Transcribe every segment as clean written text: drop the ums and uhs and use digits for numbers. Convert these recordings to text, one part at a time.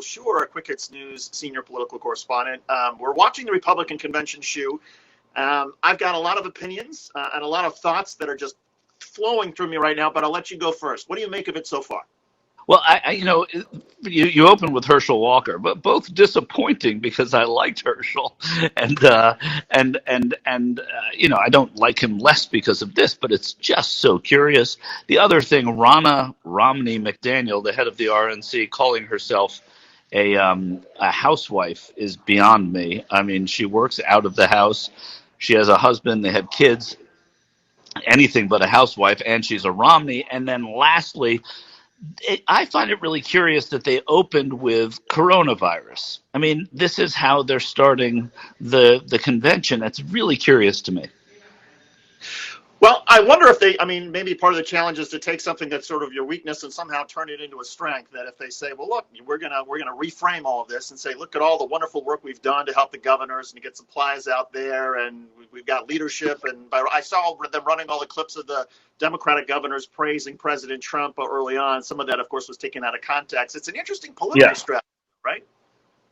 Sure, Quick Hits News senior political correspondent. We're watching the Republican convention, Shu. I've got a lot of opinions and a lot of thoughts that are just flowing through me right now, but I'll let you go first. What do you make of it so far? Well, you opened with Herschel Walker, but both disappointing because I liked Herschel, and I don't like him less because of this, but it's just so curious. The other thing, Ronna Romney McDaniel, the head of the RNC, calling herself a housewife is beyond me. I mean, she works out of the house. She has a husband. They have kids. Anything but a housewife, and she's a Romney. And then lastly, I find it really curious that they opened with coronavirus. I mean, this is how they're starting the convention. It's really curious to me. Well, I wonder if maybe part of the challenge is to take something that's sort of your weakness and somehow turn it into a strength. That if they say, well, look, we're gonna reframe all of this and say, look at all the wonderful work we've done to help the governors and to get supplies out there, and we've got leadership. And I saw them running all the clips of the Democratic governors praising President Trump early on. Some of that, of course, was taken out of context. It's an interesting political strategy, right?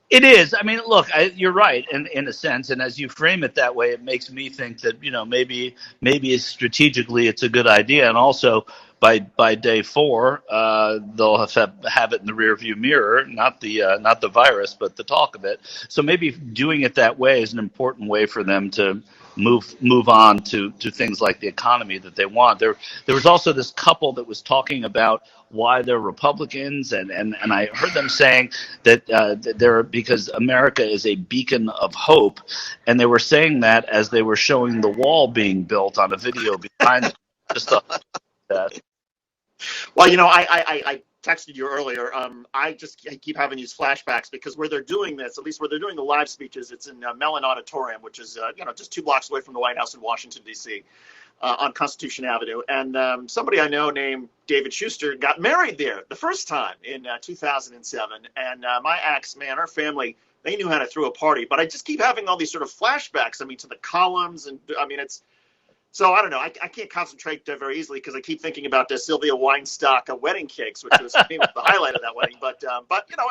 It is. I mean, look, you're right in a sense, and as you frame it that way, it makes me think that maybe strategically it's a good idea, and also by day four they'll have it in the rearview mirror, not the virus, but the talk of it. So maybe doing it that way is an important way for them to move on to things like the economy that they want. There was also this couple that was talking about why they're Republicans, and I heard them saying that they're because America is a beacon of hope, and they were saying that as they were showing the wall being built on a video behind them. Just that. Well, I texted you earlier. I keep having these flashbacks because where they're doing this, at least where they're doing the live speeches, it's in Mellon Auditorium, which is just 2 blocks away from the White House in Washington, D.C. On Constitution Avenue. And somebody I know named David Schuster got married there the first time in 2007. And my ex, man, her family, they knew how to throw a party. But I just keep having all these sort of flashbacks, to the columns. And it's, so I don't know. I can't concentrate very easily because I keep thinking about the Sylvia Weinstock wedding cakes, which was the highlight of that wedding. But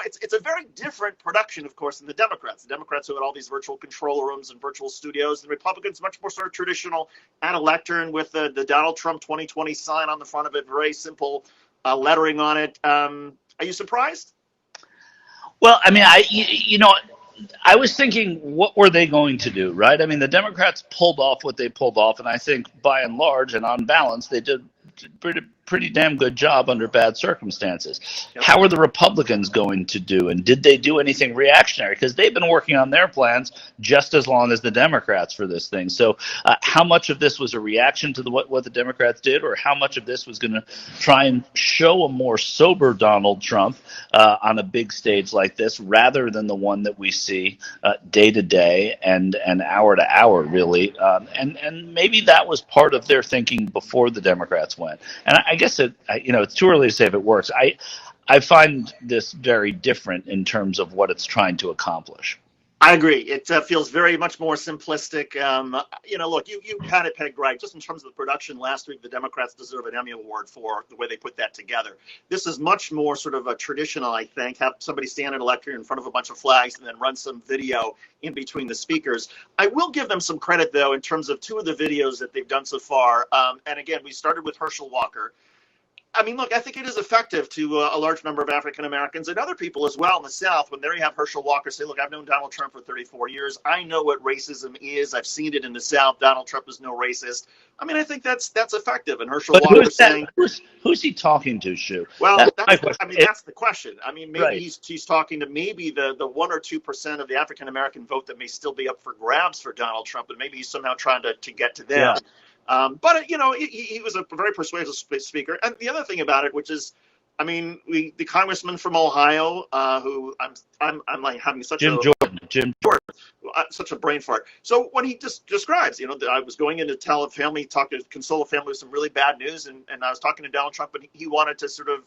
it's a very different production, of course, than the Democrats. The Democrats who had all these virtual control rooms and virtual studios. The Republicans much more sort of traditional at a lectern with the Donald Trump 2020 sign on the front of it, very simple lettering on it. Are you surprised? Well, I mean, I was thinking, what were they going to do, right? I mean, the Democrats pulled off what they pulled off, and I think by and large and on balance, they did pretty damn good job under bad circumstances. Yep. How are the Republicans going to do, and did they do anything reactionary? Because they've been working on their plans just as long as the Democrats for this thing. So how much of this was a reaction to what the Democrats did, or how much of this was going to try and show a more sober Donald Trump on a big stage like this, rather than the one that we see day to day and hour to hour, really. And maybe that was part of their thinking before the Democrats went. And I guess it's too early to say if it works. I find this very different in terms of what it's trying to accomplish. I agree. It feels very much more simplistic. Look, you had it pegged right. Just in terms of the production last week, the Democrats deserve an Emmy Award for the way they put that together. This is much more sort of a traditional, I think, have somebody stand at a lectern in front of a bunch of flags and then run some video in between the speakers. I will give them some credit, though, in terms of 2 of the videos that they've done so far. And again, we started with Herschel Walker. I mean, look, I think it is effective to a large number of African Americans and other people as well in the South when they have Herschel Walker say, look, I've known Donald Trump for 34 years. I know what racism is. I've seen it in the South. Donald Trump is no racist. I mean, I think that's effective. And Herschel Walker saying, who's he talking to, Shu? Well, that's the question. I mean, maybe right. He's talking to maybe the 1 or 2% of the African American vote that may still be up for grabs for Donald Trump, and maybe he's somehow trying to get to them. Yeah. But he was a very persuasive speaker. And the other thing about it, which is, I mean, the congressman from Ohio, who I'm like having such Jim Jordan, such a brain fart. So when he just describes, I was going in to tell a family, console a family with some really bad news, and I was talking to Donald Trump, and he wanted to sort of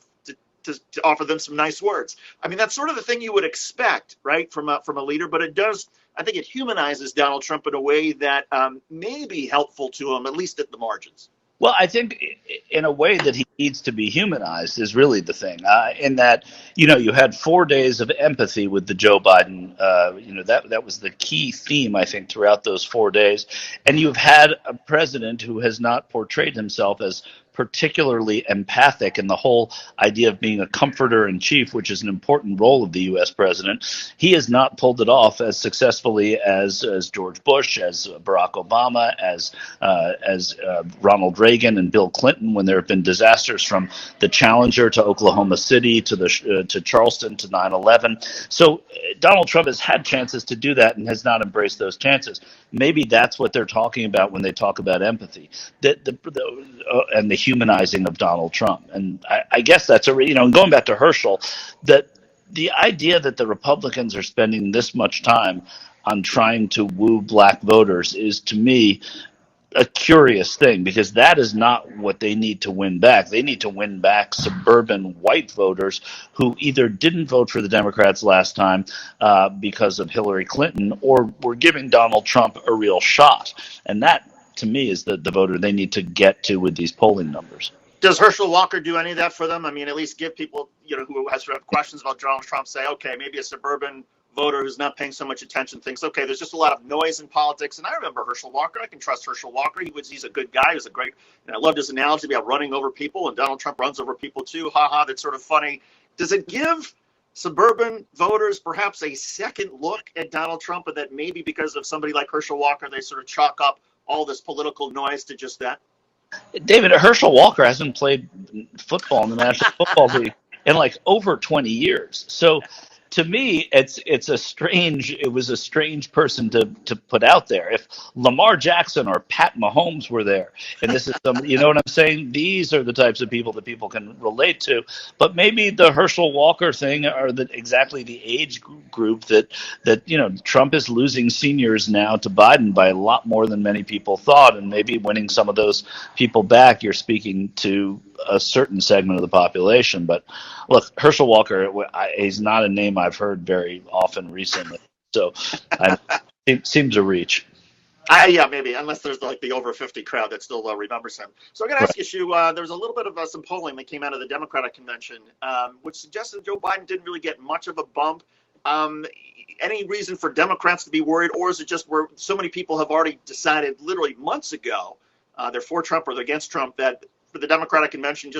to offer them some nice words. I mean, that's sort of the thing you would expect, right, from a leader. But it does, I think, it humanizes Donald Trump in a way that may be helpful to him, at least at the margins. Well, I think in a way that he needs to be humanized is really the thing. In that, you had 4 days of empathy with the Joe Biden. That was the key theme, I think, throughout those 4 days. And you've had a president who has not portrayed himself as particularly empathic, and the whole idea of being a comforter in chief, which is an important role of the U.S. president. He has not pulled it off as successfully as George Bush, as Barack Obama, as Ronald Reagan and Bill Clinton, when there have been disasters from the Challenger to Oklahoma City to Charleston to 9/11. So Donald Trump has had chances to do that and has not embraced those chances. Maybe that's what they're talking about when they talk about empathy, and the humanizing of Donald Trump. And I guess that's going back to Herschel, that the idea that the Republicans are spending this much time on trying to woo black voters is, to me, a curious thing, because that is not what they need to win back. They need to win back suburban white voters who either didn't vote for the Democrats last time because of Hillary Clinton, or were giving Donald Trump a real shot. And that, to me, is the voter they need to get to with these polling numbers. Does Herschel Walker do any of that for them? I mean, at least give people, who have questions about Donald Trump, say, okay, maybe a suburban voter who's not paying so much attention thinks, okay, there's just a lot of noise in politics. And I remember Herschel Walker. I can trust Herschel Walker. He's a good guy. He's a great, I loved his analogy about running over people, and Donald Trump runs over people too. Ha ha, that's sort of funny. Does it give suburban voters perhaps a second look at Donald Trump, and that maybe because of somebody like Herschel Walker, they sort of chalk up all this political noise to just that? David, Herschel Walker hasn't played football in the National Football League in over 20 years. So to me, it was a strange person to put out there. If Lamar Jackson or Pat Mahomes were there, and this is you know what I'm saying? These are the types of people that people can relate to. But maybe the Herschel Walker thing, or exactly the age group that Trump is losing seniors now to Biden by a lot more than many people thought, and maybe winning some of those people back. You're speaking to a certain segment of the population. But look, Herschel Walker, he's not a name I've heard very often recently, so it seems a reach. Yeah, maybe, unless there's the over 50 crowd that still remembers him. So I'm going to ask you, Shu, there was a little bit of some polling that came out of the Democratic convention, which suggested Joe Biden didn't really get much of a bump. Any reason for Democrats to be worried, or is it just where so many people have already decided literally months ago they're for Trump or they're against Trump, that for the Democratic convention just